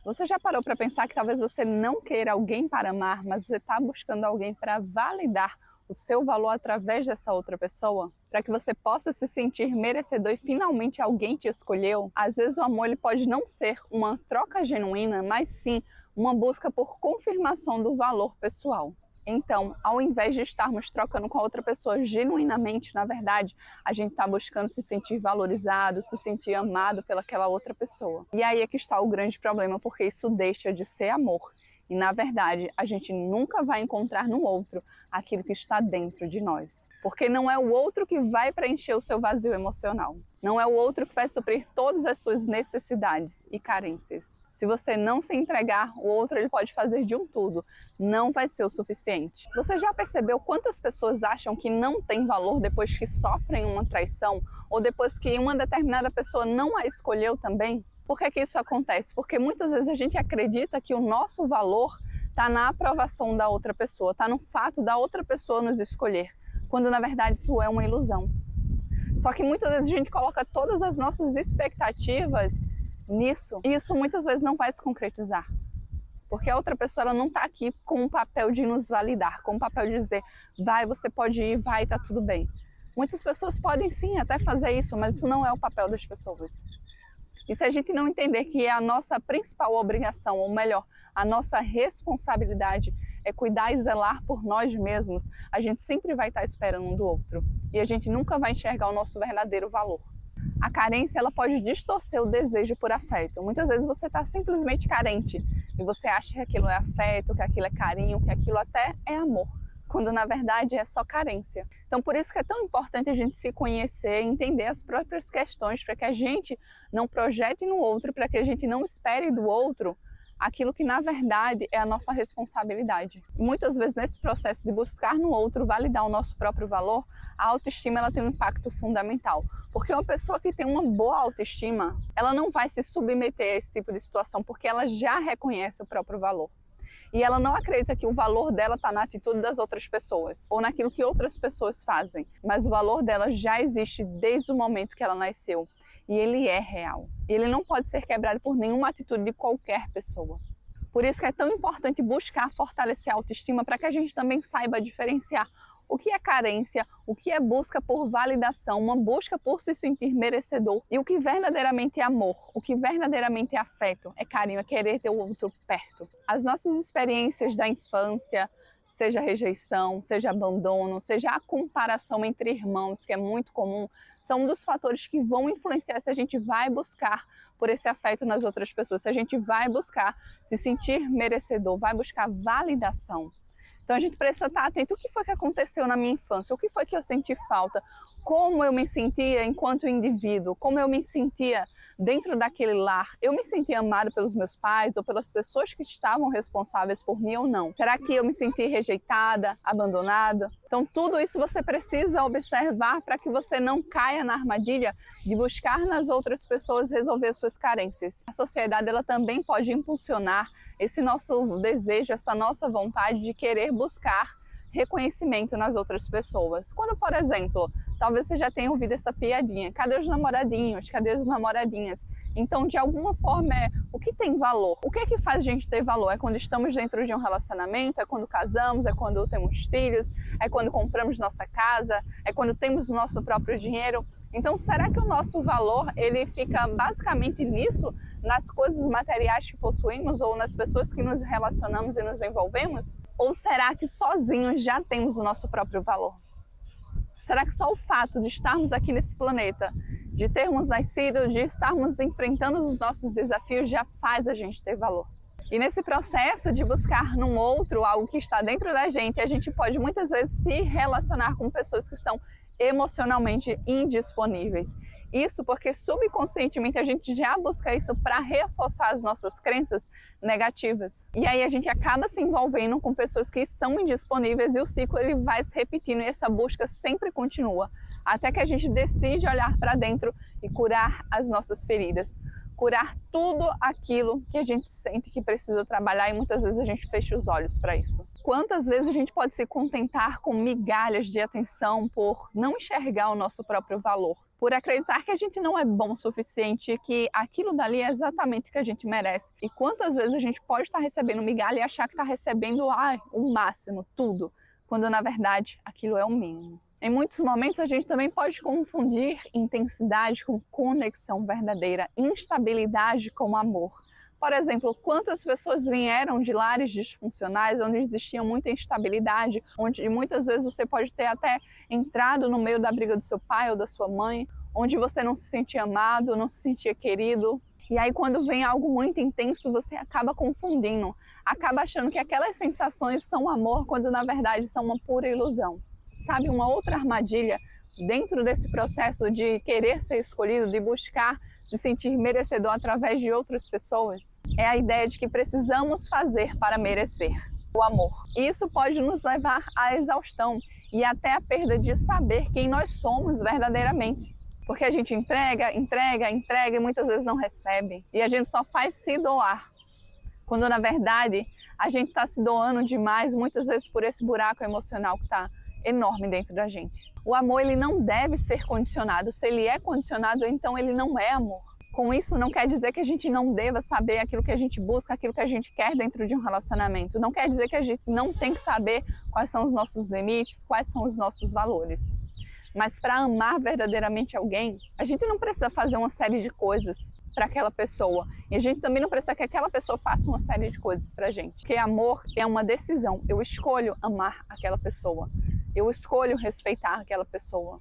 Você já parou para pensar que talvez você não queira alguém para amar, mas você está buscando alguém para validar o seu valor através dessa outra pessoa? Para que você possa se sentir merecedor e finalmente alguém te escolheu? Às vezes o amor ele pode não ser uma troca genuína, mas sim uma busca por confirmação do valor pessoal. Então, ao invés de estarmos trocando com a outra pessoa genuinamente, na verdade, a gente está buscando se sentir valorizado, se sentir amado pelaquela outra pessoa. E aí é que está o grande problema, porque isso deixa de ser amor. E, na verdade, a gente nunca vai encontrar no outro aquilo que está dentro de nós. Porque não é o outro que vai preencher o seu vazio emocional. Não é o outro que vai suprir todas as suas necessidades e carências. Se você não se entregar, o outro ele pode fazer de um tudo. Não vai ser o suficiente. Você já percebeu quantas pessoas acham que não tem valor depois que sofrem uma traição? Ou depois que uma determinada pessoa não a escolheu também? Por que isso acontece? Porque muitas vezes a gente acredita que o nosso valor está na aprovação da outra pessoa, está no fato da outra pessoa nos escolher, quando na verdade isso é uma ilusão. Só que muitas vezes a gente coloca todas as nossas expectativas nisso, e isso muitas vezes não vai se concretizar. Porque a outra pessoa ela não está aqui com o papel de nos validar, com o papel de dizer, vai, você pode ir, vai, tá tudo bem. Muitas pessoas podem sim até fazer isso, mas isso não é o papel das pessoas. E se a gente não entender que é a nossa principal obrigação, ou melhor, a nossa responsabilidade é cuidar e zelar por nós mesmos, a gente sempre vai estar esperando um do outro. E a gente nunca vai enxergar o nosso verdadeiro valor. A carência ela pode distorcer o desejo por afeto. Muitas vezes você está simplesmente carente e você acha que aquilo é afeto, que aquilo é carinho, que aquilo até é amor, quando na verdade é só carência. Então por isso que é tão importante a gente se conhecer, entender as próprias questões, para que a gente não projete no outro, para que a gente não espere do outro aquilo que na verdade é a nossa responsabilidade. E muitas vezes nesse processo de buscar no outro validar o nosso próprio valor, a autoestima ela tem um impacto fundamental. Porque uma pessoa que tem uma boa autoestima, ela não vai se submeter a esse tipo de situação, porque ela já reconhece o próprio valor. E ela não acredita que o valor dela está na atitude das outras pessoas ou naquilo que outras pessoas fazem, mas o valor dela já existe desde o momento que ela nasceu e ele é real. E ele não pode ser quebrado por nenhuma atitude de qualquer pessoa. Por isso que é tão importante buscar fortalecer a autoestima para que a gente também saiba diferenciar o que é carência, o que é busca por validação, uma busca por se sentir merecedor e o que verdadeiramente é amor, o que verdadeiramente é afeto, é carinho, é querer ter o outro perto. As nossas experiências da infância, seja rejeição, seja abandono, seja a comparação entre irmãos, que é muito comum, são um dos fatores que vão influenciar se a gente vai buscar por esse afeto nas outras pessoas, se a gente vai buscar se sentir merecedor, vai buscar validação. Então a gente precisa estar atento. O que foi que aconteceu na minha infância? O que foi que eu senti falta? Como eu me sentia enquanto indivíduo? Como eu me sentia dentro daquele lar? Eu me sentia amado pelos meus pais ou pelas pessoas que estavam responsáveis por mim ou não? Será que eu me senti rejeitada, abandonada? Então tudo isso você precisa observar para que você não caia na armadilha de buscar nas outras pessoas resolver suas carências. A sociedade ela também pode impulsionar esse nosso desejo, essa nossa vontade de querer buscar reconhecimento nas outras pessoas. Quando, por exemplo, talvez você já tenha ouvido essa piadinha, cadê os namoradinhos, cadê as namoradinhas? Então, de alguma forma, o que tem valor? O que é que faz a gente ter valor? É quando estamos dentro de um relacionamento, é quando casamos, é quando temos filhos, é quando compramos nossa casa, é quando temos o nosso próprio dinheiro. Então, será que o nosso valor ele fica basicamente nisso, nas coisas materiais que possuímos ou nas pessoas que nos relacionamos e nos envolvemos? Ou será que sozinhos já temos o nosso próprio valor? Será que só o fato de estarmos aqui nesse planeta, de termos nascido, de estarmos enfrentando os nossos desafios já faz a gente ter valor? E nesse processo de buscar num outro algo que está dentro da gente, a gente pode muitas vezes se relacionar com pessoas que são emocionalmente indisponíveis. Isso porque subconscientemente a gente já busca isso para reforçar as nossas crenças negativas. E aí a gente acaba se envolvendo com pessoas que estão indisponíveis e o ciclo ele vai se repetindo e essa busca sempre continua, até que a gente decide olhar para dentro e curar as nossas feridas. Curar tudo aquilo que a gente sente que precisa trabalhar e muitas vezes a gente fecha os olhos para isso. Quantas vezes a gente pode se contentar com migalhas de atenção por não enxergar o nosso próprio valor? por acreditar que a gente não é bom o suficiente, que aquilo dali é exatamente o que a gente merece. E quantas vezes a gente pode estar recebendo migalha e achar que está recebendo o máximo, tudo, quando na verdade aquilo é o mínimo. Em muitos momentos a gente também pode confundir intensidade com conexão verdadeira, instabilidade com amor. Por exemplo, quantas pessoas vieram de lares disfuncionais, onde existia muita instabilidade, onde muitas vezes você pode ter até entrado no meio da briga do seu pai ou da sua mãe, onde você não se sentia amado, não se sentia querido. E aí quando vem algo muito intenso, você acaba confundindo, acaba achando que aquelas sensações são amor, quando na verdade são uma pura ilusão. Sabe, uma outra armadilha dentro desse processo de querer ser escolhido, de buscar se sentir merecedor através de outras pessoas, é a ideia de que precisamos fazer para merecer o amor. E isso pode nos levar à exaustão e até a perda de saber quem nós somos verdadeiramente. Porque a gente entrega e muitas vezes não recebe. E a gente só faz se doar, quando na verdade a gente está se doando demais, muitas vezes por esse buraco emocional que está enorme dentro da gente. O amor, ele não deve ser condicionado. Se ele é condicionado, então ele não é amor. Com isso, não quer dizer que a gente não deva saber aquilo que a gente busca, aquilo que a gente quer dentro de um relacionamento. Não quer dizer que a gente não tem que saber quais são os nossos limites, quais são os nossos valores. Mas para amar verdadeiramente alguém, a gente não precisa fazer uma série de coisas para aquela pessoa. E a gente também não precisa que aquela pessoa faça uma série de coisas para a gente. Porque amor é uma decisão. Eu escolho amar aquela pessoa. Eu escolho respeitar aquela pessoa.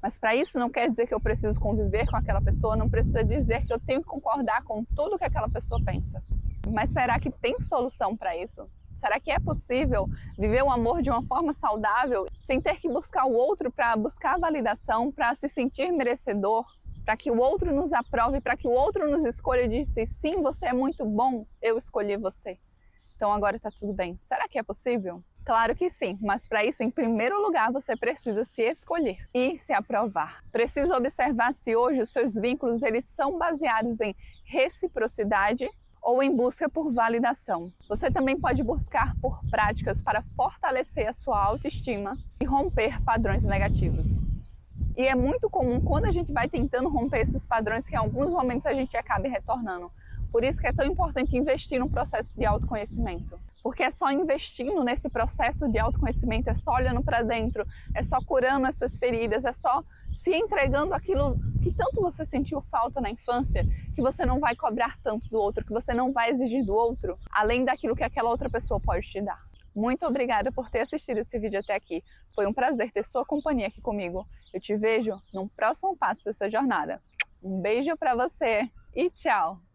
Mas para isso não quer dizer que eu preciso conviver com aquela pessoa, não precisa dizer que eu tenho que concordar com tudo que aquela pessoa pensa. Mas será que tem solução para isso? Será que é possível viver o amor de uma forma saudável, sem ter que buscar o outro para buscar validação, para se sentir merecedor, para que o outro nos aprove, para que o outro nos escolha e disse, sim, você é muito bom, eu escolhi você. Então agora está tudo bem. Será que é possível? Claro que sim, mas para isso, em primeiro lugar, você precisa se escolher e se aprovar. Precisa observar se hoje os seus vínculos eles são baseados em reciprocidade ou em busca por validação. Você também pode buscar por práticas para fortalecer a sua autoestima e romper padrões negativos. E é muito comum quando a gente vai tentando romper esses padrões que em alguns momentos a gente acabe retornando. Por isso que é tão importante investir no processo de autoconhecimento. Porque é só investindo nesse processo de autoconhecimento, é só olhando para dentro, é só curando as suas feridas, é só se entregando aquilo que tanto você sentiu falta na infância, que você não vai cobrar tanto do outro, que você não vai exigir do outro, além daquilo que aquela outra pessoa pode te dar. Muito obrigada por ter assistido esse vídeo até aqui. Foi um prazer ter sua companhia aqui comigo. Eu te vejo num próximo passo dessa jornada. Um beijo para você e tchau!